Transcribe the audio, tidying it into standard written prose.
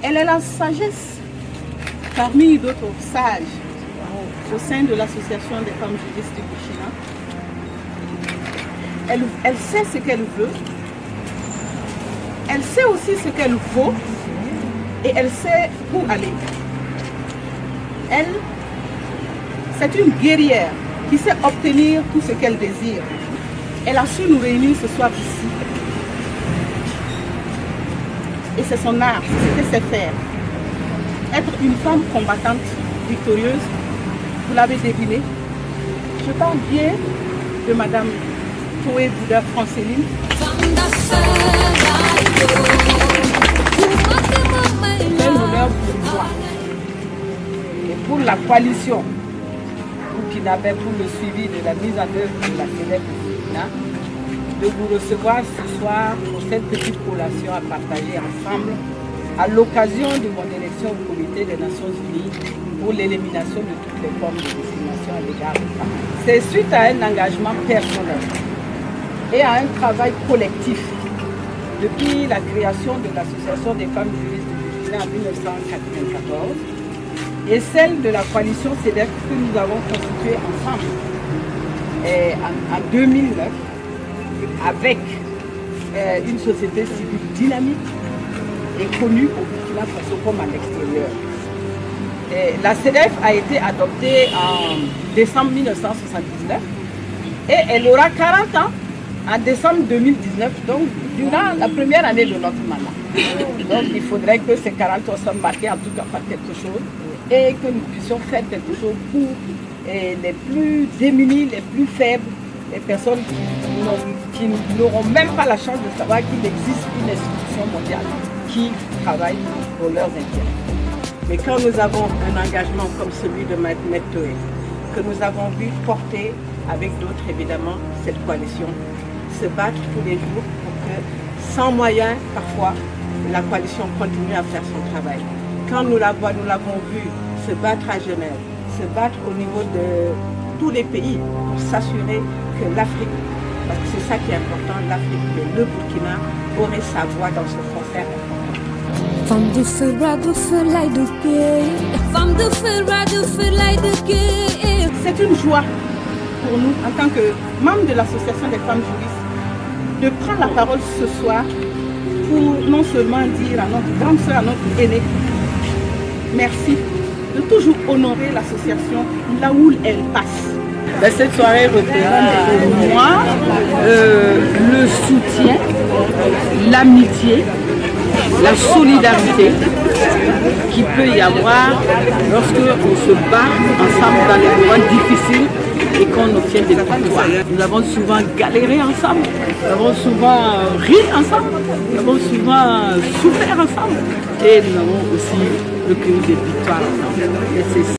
Elle est la sagesse parmi d'autres sages au sein de l'association des femmes juristes du Burkina. Elle sait ce qu'elle veut, elle sait aussi ce qu'elle vaut et elle sait où aller. Elle, c'est une guerrière qui sait obtenir tout ce qu'elle désire. Elle a su nous réunir ce soir ici. Et c'est son art, c'est ce qu'elle sait faire. Être une femme combattante, victorieuse, vous l'avez deviné. Je parle bien de Madame Toé Bouda Franceline. C'est un honneur pour moi et pour la coalition burkinabé pour le suivi de la mise en œuvre de la CEDEF Burkina de vous recevoir ce soir pour cette petite collation à partager ensemble à l'occasion de mon élection au comité des Nations Unies pour l'élimination de toutes les formes de discrimination à l'égard des femmes. C'est suite à un engagement personnel et à un travail collectif depuis la création de l'Association des femmes juristes du Burkina en 1994 et celle de la coalition CEDEF que nous avons constituée ensemble en 2009 avec une société civile dynamique et connue au Burkina Faso comme à l'extérieur. La CEDEF a été adoptée en décembre 1979 et elle aura 40 ans en décembre 2019, donc durant la première année de notre mandat. Donc il faudrait que ces 40 ans soient marqués en tout cas par quelque chose et que nous puissions faire quelque chose pour les plus démunis, les plus faibles, les personnes qui n'auront même pas la chance de savoir qu'il existe une institution mondiale qui travaille pour leurs intérêts. Mais quand nous avons un engagement comme celui de Maître Toé, que nous avons vu porter avec d'autres évidemment cette coalition, se battre tous les jours pour que, sans moyens parfois, la coalition continue à faire son travail. Quand nous l'avons vu se battre à Genève, se battre au niveau de tous les pays pour s'assurer que l'Afrique, parce que c'est ça qui est important, l'Afrique, le Burkina, aurait sa voix dans ce concert important. Femme de feu, bras de feu, l'ail de gué. Femme de feu, bras de feu, l'ail de gué. C'est une joie pour nous, en tant que membres de l'Association des femmes juristes, de prendre la parole ce soir pour non seulement dire à notre grande sœur, à notre aînée, merci de toujours honorer l'association là où elle passe. Cette soirée représente pour moi le soutien, l'amitié, la solidarité qu'il peut y avoir lorsque on se bat ensemble dans les moments difficiles et qu'on obtient des victoires. Nous avons souvent galéré ensemble, nous avons souvent ri ensemble, nous avons souvent souffert ensemble et nous avons aussi recueilli des victoires ensemble.